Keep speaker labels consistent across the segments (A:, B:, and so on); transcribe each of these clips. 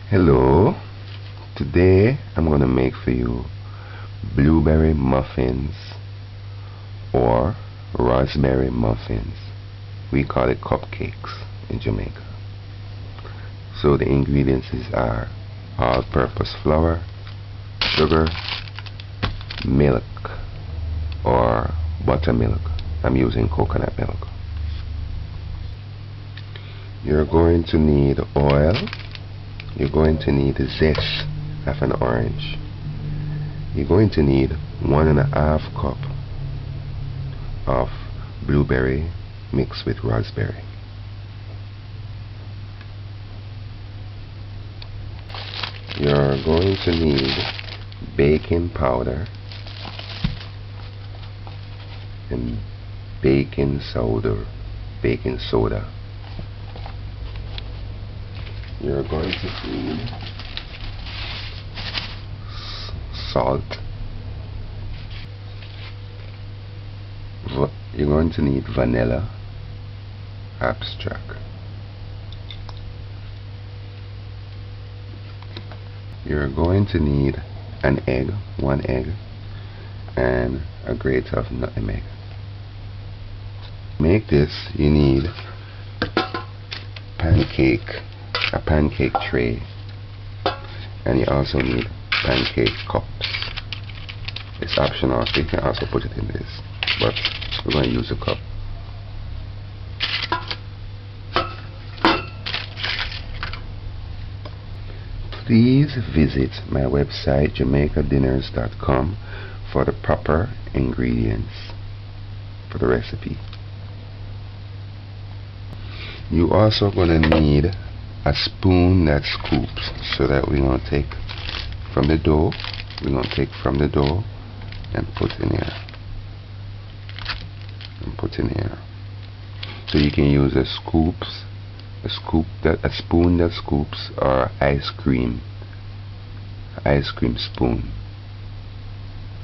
A: Hello, today I'm going to make for you blueberry muffins or raspberry muffins. We call it cupcakes in Jamaica. So the ingredients are all-purpose flour, sugar, milk or buttermilk. I'm using coconut milk. You're going to need oil. You're going to need the zest of an orange. You're going to need 1.5 cup of blueberry mixed with raspberry. You're going to need baking powder and baking soda. You're going to need salt. You're going to need vanilla extract. You're going to need an egg, 1 egg, and a grate of nutmeg. Make this, you need a pancake tray, and you also need pancake cups. It's optional, so you can also put it in this, but we're going to use a cup. Please visit my website jamaicadinners.com for the proper ingredients for the recipe. You also going to need a spoon that scoops, so that we're going to take from the dough, and put in here. So you can use a spoon that scoops, or ice cream spoon.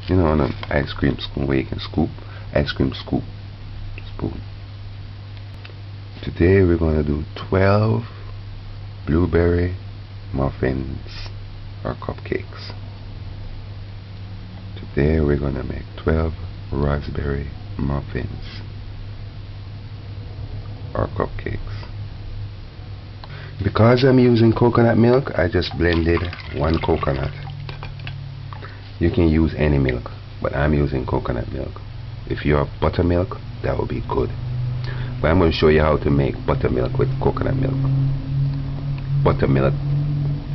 A: You know, an ice cream spoon where you can scoop, ice cream scoop spoon. Today we're going to do 12 blueberry muffins or cupcakes. Today we're going to make 12 raspberry muffins or cupcakes. Because I'm using coconut milk, I just blended 1 coconut. You can use any milk, but I'm using coconut milk. If you have buttermilk, that would be good. But I'm going to show you how to make buttermilk with coconut milk. Buttermilk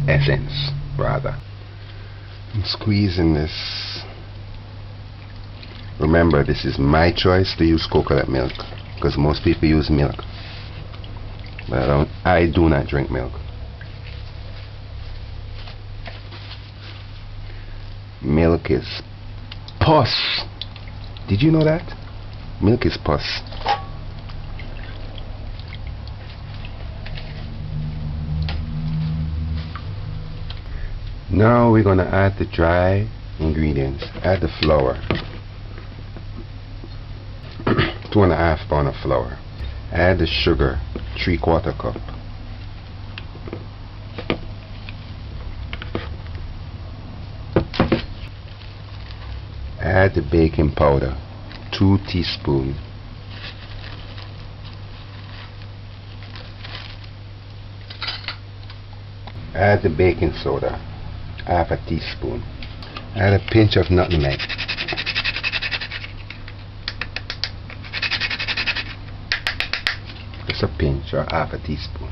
A: essence, rather. I'm squeezing this. Remember, this is my choice to use coconut milk, because most people use milk. But I do not drink milk. Milk is pus. Did you know that? Milk is pus. Now we're going to add the dry ingredients. Add the flour. 2.5 pounds of flour. Add the sugar, 3/4 cup. Add the baking powder, 2 teaspoons. Add the baking soda, 1/2 teaspoon. Add a pinch of nutmeg. Just a pinch or 1/2 teaspoon.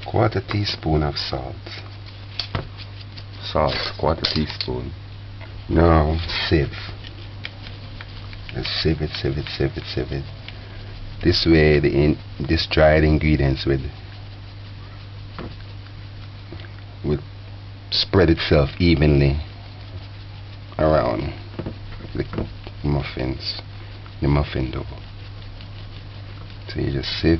A: 1/4 teaspoon of salt. 1/4 teaspoon. Now sieve. Just sieve it. This way this dried ingredients will spread itself evenly around the muffins, the muffin dough. So you just sieve.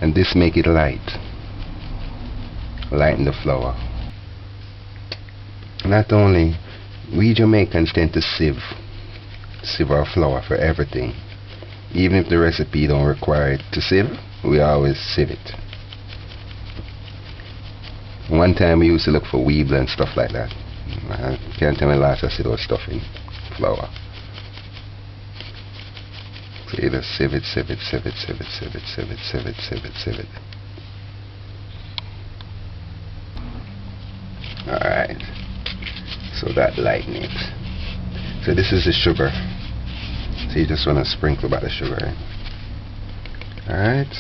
A: And this make it light. Lighten the flour. Not only, we Jamaicans tend to sieve our flour for everything. Even if the recipe don't require it to sieve, we always sieve it. One time we used to look for weevil and stuff like that. I can't tell me last I see those stuff in flour. So you just sieve it, sieve it, sieve it, sieve it, sieve it, sieve it, sieve it, sieve it, sieve it. Alright. So that lightens it. So this is the sugar. So you just want to sprinkle about the sugar in. Alright.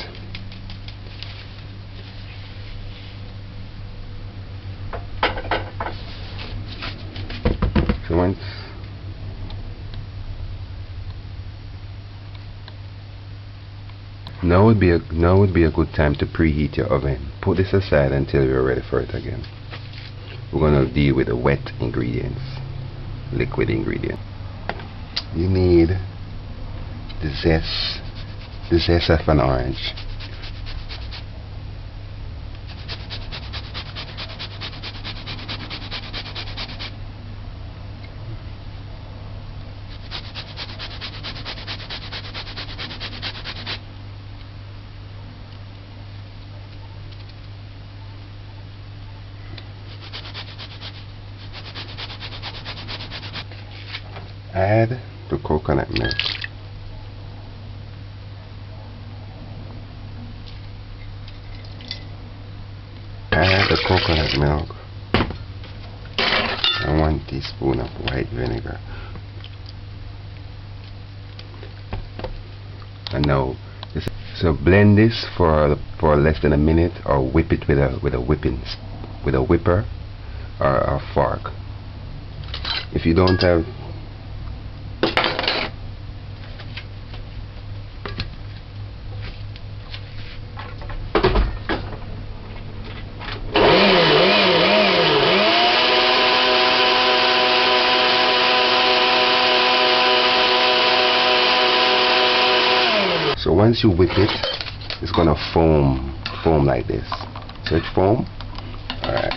A: So once now would be a good time to preheat your oven. Put this aside until you're ready for it again. We're going to deal with the wet ingredients, liquid ingredients. You need the zest of an orange. Add the coconut milk. Add the coconut milk and 1 teaspoon of white vinegar. And now, so blend this for less than a minute, or whip it with a whipper or a fork. If you don't have So once you whip it, it's gonna foam like this. So it foam. Alright.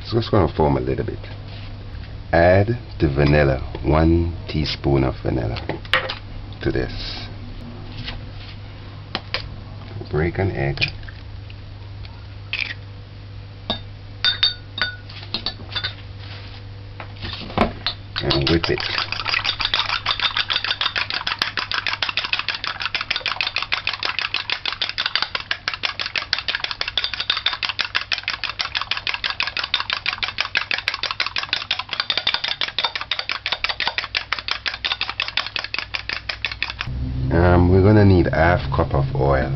A: So it's gonna foam a little bit. Add the vanilla, 1 teaspoon of vanilla to this. Break an egg. And whip it. We're gonna need ½ cup of oil.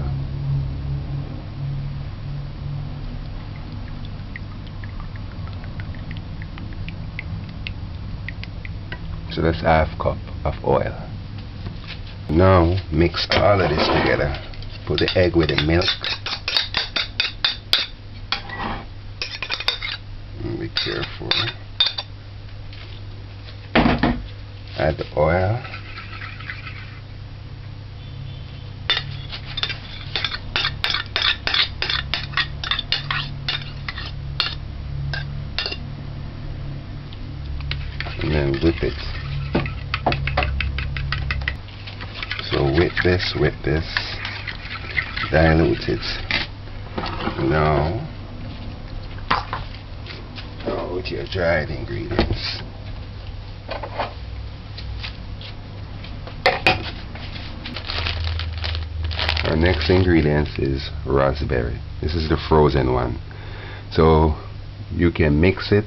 A: So that's ½ cup of oil. Now mix all of this together. Put the egg with the milk. Be careful. Add the oil. And then whip it. So whip this, dilute it. Now with your dried ingredients. Our next ingredient is raspberry. This is the frozen one. So you can mix it.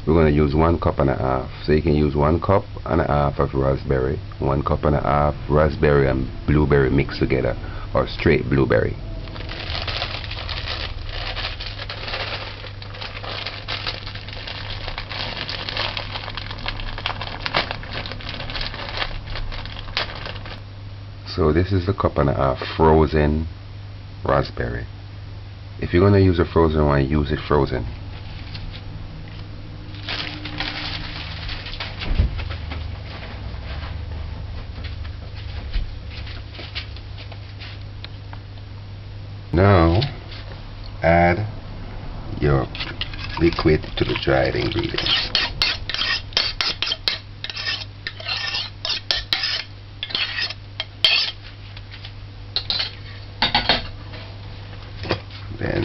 A: We're going to use 1 cup and a half. So you can use 1 cup and a half of raspberry, 1 cup and a half raspberry and blueberry mixed together, or straight blueberry. So this is the cup and a half frozen raspberry. If you're going to use a frozen one, use it frozen. Now add your liquid to the dried ingredients. Then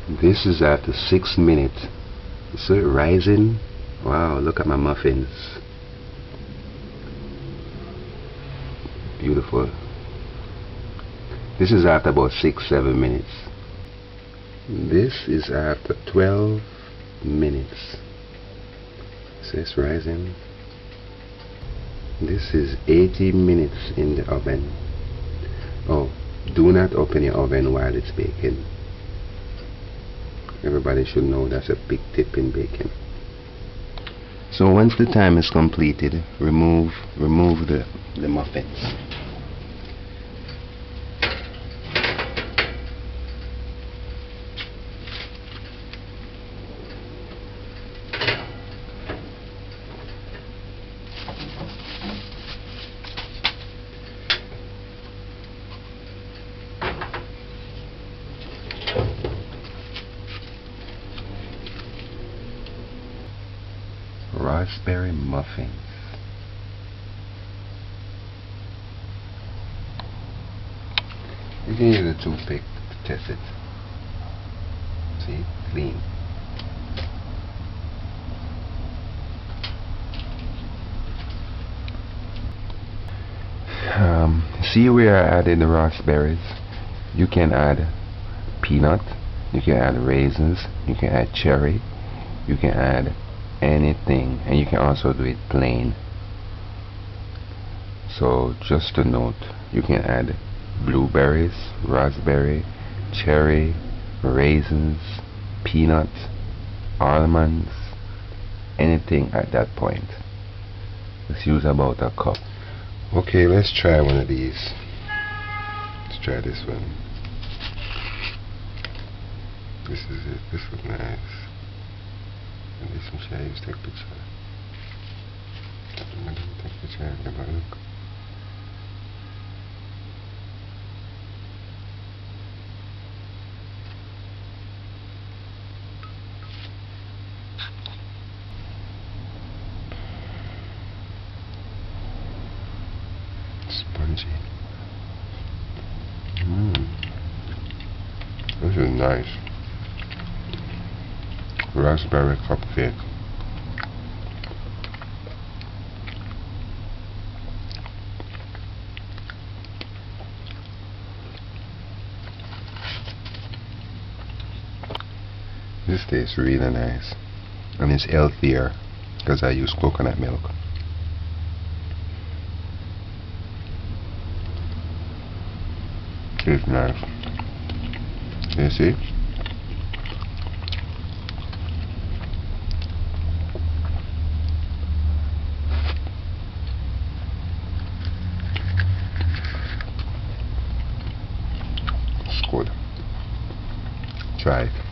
A: This is after 6 minutes. So it rising. Wow, look at my muffins. Beautiful. This is after about 6-7 minutes. This is after 12 minutes. So it's rising. This is 80 minutes in the oven. Oh, do not open your oven while it's baking. Everybody should know that's a big tip in baking. So once the time is completed, remove the muffins. Raspberry muffins. You can use a toothpick to test it. See, clean. See where I added the raspberries. You can add peanut, you can add raisins, you can add cherry, you can add anything, and you can also do it plain. So just a note, you can add blueberries, raspberry, cherry, raisins, peanuts, almonds, anything at that point. Let's use about a cup. Okay, let's try one of these. Let's try this one. This is it. This looks nice. And this one, should I use take picture? I'm gonna take picture. Have a look. Spongy. This is nice. Raspberry cupcake. This tastes really nice, and it's healthier because I use coconut milk. It's nice. You see? It's good. Try it.